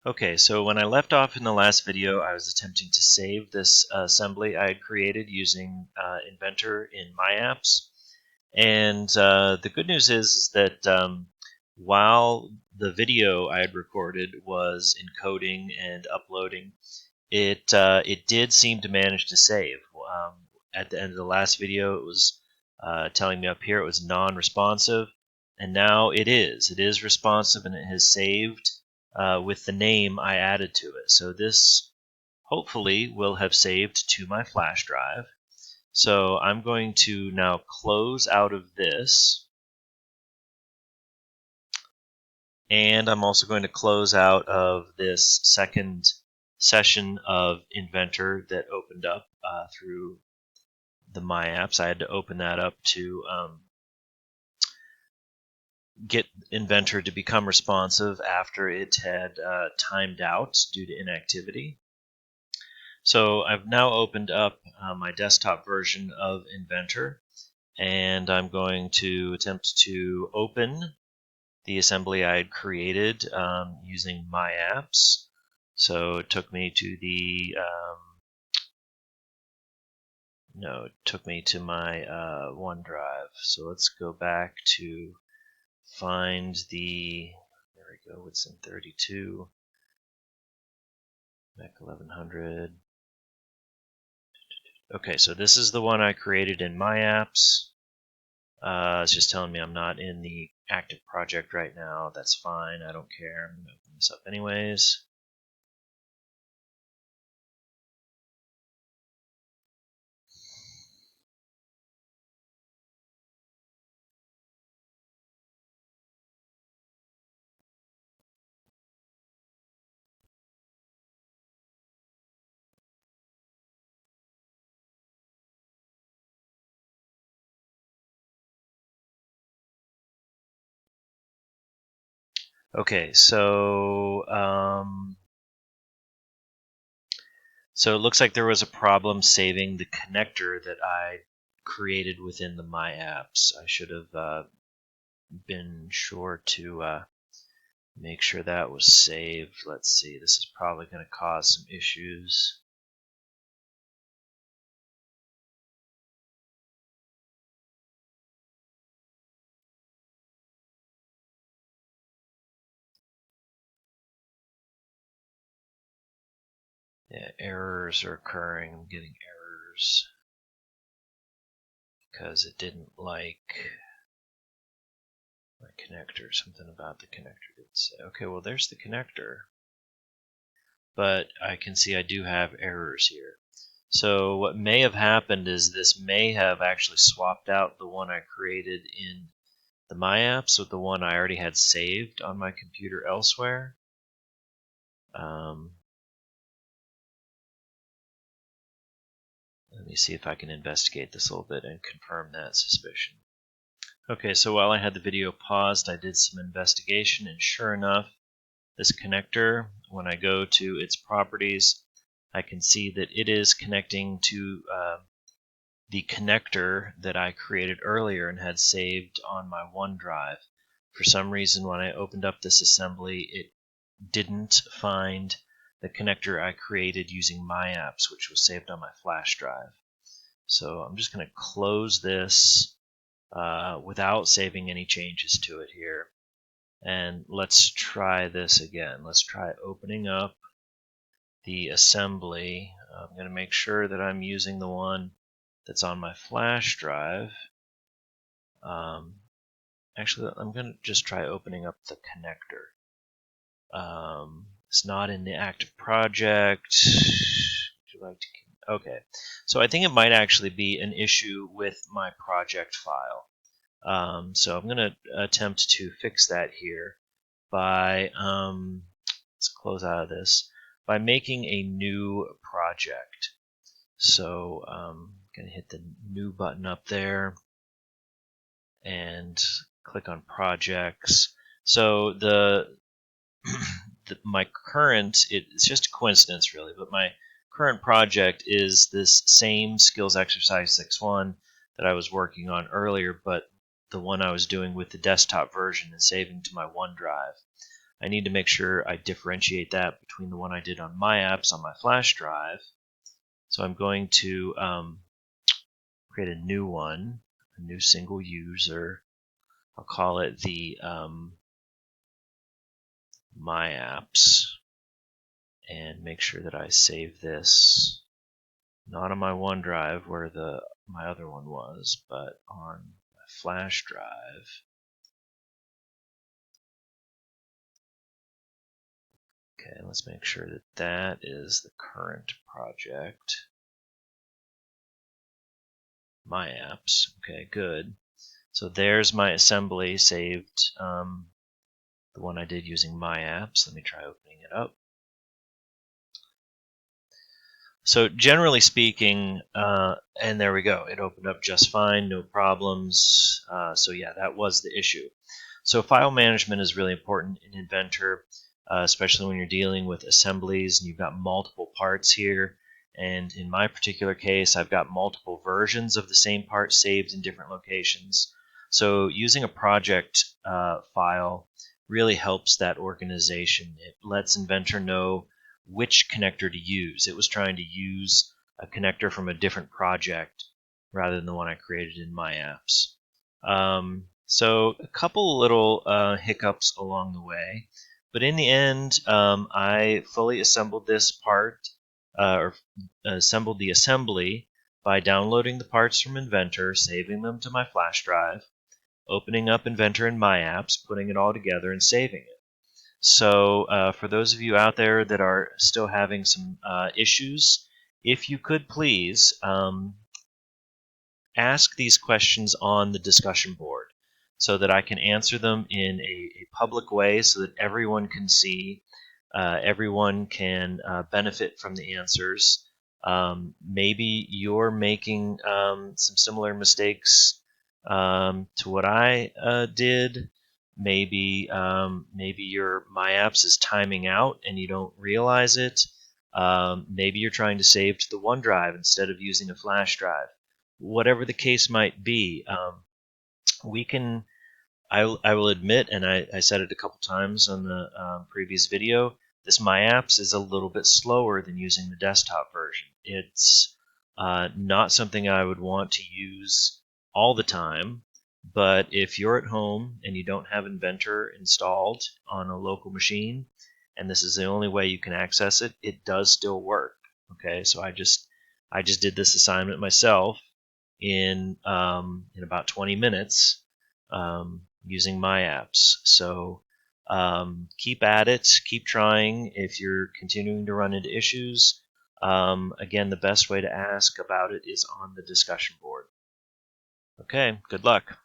Okay, so when I left off in the last video, I was attempting to save this assembly I had created using Inventor in MyApps. And the good news is that while the video I had recorded was encoding and uploading, it did seem to manage to save. At the end of the last video, it was telling me up here it was non-responsive, and now it is. It is responsive, and it has saved with the name I added to it. So this hopefully will have saved to my flash drive. So I'm going to now close out of this, and I'm also going to close out of this second session of Inventor that opened up through the MyApps. I had to open that up to get Inventor to become responsive after it had timed out due to inactivity. So I've now opened up my desktop version of Inventor, and I'm going to attempt to open the assembly I had created using MyApps. So it took me to the it took me to my OneDrive. So let's go back to find the, there we go, it's in 32, MECH 1100. Okay, so this is the one I created in MyApps. It's just telling me I'm not in the active project right now. That's fine, I don't care. I'm going to open this up anyways. Okay, so it looks like there was a problem saving the connector that I created within the MyApps. I should have been sure to make sure that was saved. Let's see, this is probably going to cause some issues. Yeah, errors are occurring. I'm getting errors because it didn't like my connector. Something about the connector didn't say. Okay, well, there's the connector. But I can see I do have errors here. So what may have happened is this may have actually swapped out the one I created in the MyApps with the one I already had saved on my computer elsewhere. Let me see if I can investigate this a little bit and confirm that suspicion. Okay, so while I had the video paused, I did some investigation, and sure enough, this connector, when I go to its properties, I can see that it is connecting to the connector that I created earlier and had saved on my OneDrive. For some reason, when I opened up this assembly, it didn't find the connector I created using MyApps, which was saved on my flash drive. So I'm just going to close this without saving any changes to it here. And let's try this again. Let's try opening up the assembly. I'm going to make sure that I'm using the one that's on my flash drive. Actually, I'm going to just try opening up the connector. It's not in the active project. Would you like to? Okay, so I think it might actually be an issue with my project file. So I'm going to attempt to fix that here by, let's close out of this, by making a new project. So I'm going to hit the new button up there and click on projects. So my current, it's just a coincidence really, but my current project is this same skills exercise 6.1 that I was working on earlier, but the one I was doing with the desktop version and saving to my OneDrive. I need to make sure I differentiate that between the one I did on MyApps on my flash drive. So I'm going to create a new one, a new single user. I'll call it the MyApps, and make sure that I save this not on my OneDrive where my other one was, but on my flash drive. Okay, let's make sure that that is the current project. MyApps. Okay, good. So there's my assembly saved, the one I did using MyApps. Let me try opening it up. So generally speaking, and there we go, it opened up just fine, no problems. So yeah, that was the issue. So file management is really important in Inventor, especially when you're dealing with assemblies and you've got multiple parts here. And in my particular case, I've got multiple versions of the same part saved in different locations. So using a project file really helps that organization. It lets Inventor know which connector to use. It was trying to use a connector from a different project rather than the one I created in MyApps. So a couple little hiccups along the way, but in the end, I fully assembled this part, or assembled the assembly by downloading the parts from Inventor, saving them to my flash drive, opening up Inventor in MyApps, putting it all together, and saving it. So for those of you out there that are still having some issues, if you could please ask these questions on the discussion board so that I can answer them in a public way so that everyone can see, everyone can benefit from the answers. Maybe you're making some similar mistakes to what I did. Maybe your MyApps is timing out and you don't realize it. Maybe you're trying to save to the OneDrive instead of using a flash drive. Whatever the case might be, we can. I will admit, and I said it a couple times on the previous video, this MyApps is a little bit slower than using the desktop version. It's not something I would want to use all the time, but if you're at home and you don't have Inventor installed on a local machine, and this is the only way you can access it, it does still work. Okay, so I just did this assignment myself in about 20 minutes using MyApps. So keep at it, keep trying if you're continuing to run into issues. Again, the best way to ask about it is on the discussion board. Okay, good luck.